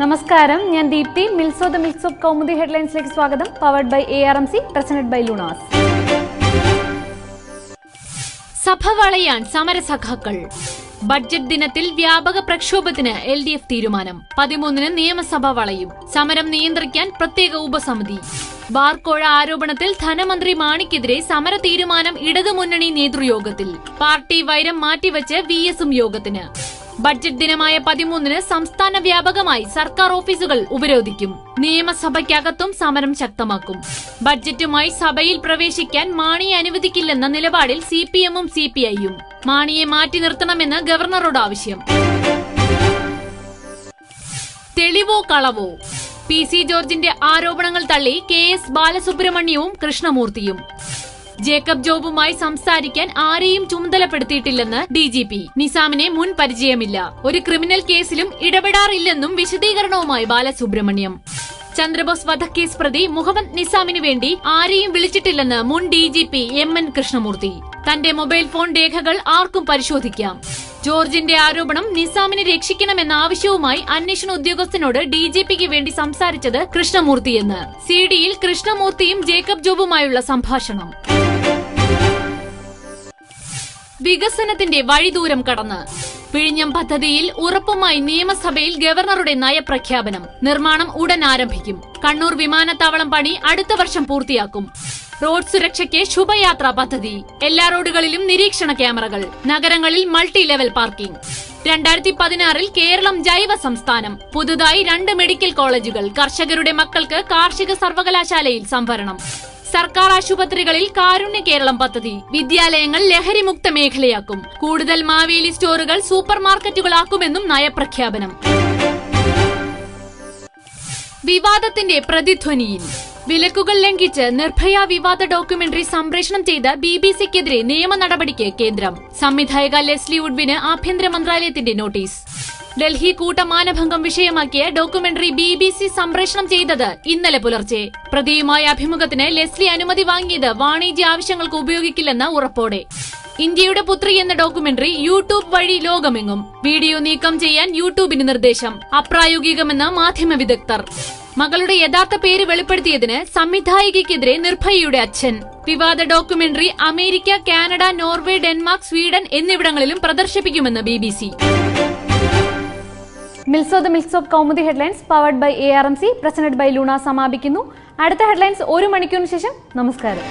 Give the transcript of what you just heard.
നമസ്കാരം, ഞാൻ ദീപ്തി. മിൽസോ ദ മിൽക്സ് ഓഫ് കൗമുദി ഹെഡ്ലൈൻസിലേക്ക് സ്വാഗതം. Powered by ARMC, presented by ലൂണാസ്. സഭ വളയാൻ സമരസഖാക്കൾ. ബഡ്ജറ്റ് ദിനത്തിൽ വ്യാപക പ്രക്ഷോഭത്തിന് LDF തീരുമാനം. 13-ന് നിയമസഭ വളയും. സമരം നിയന്ത്രിക്കാൻ പ്രത്യേക ഉപസമിതി. ബാർക്കോഴ ആരോപണത്തിൽ ധനമന്ത്രി മാണിക്കെതിരെ സമര തീരുമാനം ഇടതുമുന്നണി നേതൃയോഗത്തിൽ. പാർട്ടി വൈരം മാറ്റിവെച്ച് VS-ഉം യോഗത്തിന്. ബഡ്ജറ്റ് ദിനമായ 13-ന് സംസ്ഥാന വ്യാപകമായി സർക്കാർ ഓഫീസുകൾ ഉപരോധിക്കും. നിയമസഭയ്ക്കകത്തും സമരം ശക്തമാക്കും. ബഡ്ജറ്റുമായി സഭയിൽ പ്രവേശിക്കാൻ മാണിയെ അനുവദിക്കില്ലെന്ന നിലപാടിൽ CPM-ഉം CPI-യും. മാണിയെ മാറ്റി നിർത്തണമെന്ന് ഗവർണറോട് ആവശ്യം. തെളിവോ കളവോ? PC ജോർജിന്റെ ആരോപണങ്ങൾ തള്ളി KS ബാലസുബ്രഹ്മണ്യവും കൃഷ്ണമൂർത്തിയും. ജേക്കബ് ജോബുമായി സംസാരിക്കാൻ ആരെയും ചുമതലപ്പെടുത്തിയിട്ടില്ലെന്ന് DGP. നിസാമിനെ മുൻ പരിചയമില്ല. ഒരു ക്രിമിനൽ കേസിലും ഇടപെടാറില്ലെന്നും വിശദീകരണവുമായി ബാലസുബ്രഹ്മണ്യം. ചന്ദ്രബോസ് വധക്കേസ് പ്രതി മുഹമ്മദ് നിസാമിനു വേണ്ടി ആരെയും വിളിച്ചിട്ടില്ലെന്ന് മുൻ DGP MN കൃഷ്ണമൂർത്തി. തന്റെ മൊബൈൽ ഫോൺ രേഖകൾ ആർക്കും പരിശോധിക്കാം. ജോർജിന്റെ ആരോപണം നിസാമിനെ രക്ഷിക്കണമെന്ന ആവശ്യവുമായി അന്വേഷണ ഉദ്യോഗസ്ഥനോട് DGPക്ക് വേണ്ടി സംസാരിച്ചത് കൃഷ്ണമൂർത്തിയെന്ന് CD-യിൽ കൃഷ്ണമൂർത്തിയും ജേക്കബ് ജോബുമായുള്ള സംഭാഷണം. വികസനത്തിന്റെ വഴിദൂരം കടന്ന് പിഴിഞ്ഞം പദ്ധതിയിൽ ഉറപ്പുമായി നിയമസഭയിൽ ഗവർണറുടെ നയപ്രഖ്യാപനം. നിർമ്മാണം ഉടൻ ആരംഭിക്കും. കണ്ണൂർ വിമാനത്താവളം പണി അടുത്ത വർഷം പൂർത്തിയാക്കും. റോഡ് സുരക്ഷയ്ക്ക് ശുഭയാത്രാ പദ്ധതി. എല്ലാ റോഡുകളിലും നിരീക്ഷണ ക്യാമറകൾ. നഗരങ്ങളിൽ മൾട്ടി ലെവൽ പാർക്കിംഗ്. 2016-ൽ കേരളം ജൈവ സംസ്ഥാനം. പുതുതായി 2 മെഡിക്കൽ കോളേജുകൾ. കർഷകരുടെ മക്കൾക്ക് കാർഷിക സർവകലാശാലയിൽ സംവരണം. സർക്കാർ ആശുപത്രികളിൽ കാരുണ്യ കേരളം പദ്ധതി. വിദ്യാലയങ്ങൾ ലഹരിമുക്ത മേഖലയാക്കും. കൂടുതൽ മാവേലി സ്റ്റോറുകൾ സൂപ്പർ മാർക്കറ്റുകളാക്കുമെന്നും നയപ്രഖ്യാപനം. വിവാദത്തിന്റെ പ്രതിധ്വനിയിൽ വിലക്കുകൾ ലംഘിച്ച് നിർഭയ വിവാദ ഡോക്യുമെന്ററി സംപ്രേഷണം ചെയ്ത BBC-ക്കെതിരെ നിയമ നടപടിക്ക് കേന്ദ്രം. സംവിധായക ലെസ്ലി വുഡ്വിന് ആഭ്യന്തര മന്ത്രാലയത്തിന്റെ നോട്ടീസ്. ഡൽഹി കൂട്ടമാനഭംഗം വിഷയമാക്കിയ ഡോക്യുമെന്ററി BBC സംപ്രേഷണം ചെയ്തത് ഇന്നലെ പുലർച്ചെ. പ്രതിയുമായ അഭിമുഖത്തിന് ലെസ്ലി അനുമതി വാങ്ങിയത് വാണിജ്യ ആവശ്യങ്ങൾക്ക് ഉപയോഗിക്കില്ലെന്ന ഉറപ്പോടെ. ഇന്ത്യയുടെ പുത്രി എന്ന ഡോക്യുമെന്ററി യൂട്യൂബ് വഴി ലോകമെങ്ങും. വീഡിയോ നീക്കം ചെയ്യാൻ യൂട്യൂബിന് നിർദ്ദേശം. അപ്രായോഗികമെന്ന് മാധ്യമ വിദഗ്ധർ. മകളുടെ യഥാർത്ഥ പേര് വെളിപ്പെടുത്തിയതിന് സംവിധായികയ്ക്കെതിരെ നിർഭയയുടെ അച്ഛൻ. വിവാദ documentary America, Canada, Norway, Denmark, Sweden എന്നിവിടങ്ങളിലും പ്രദർശിപ്പിക്കുമെന്ന് BBC. മിൽസോ ദ മിൽക്സ് of Kaumudi headlines powered by ARMC, presented by ലൂണ സമാപിക്കുന്നു. അടുത്ത ഹെഡ്ലൈൻസ് 1 മണിക്കൂറിന് ശേഷം. നമസ്കാരം.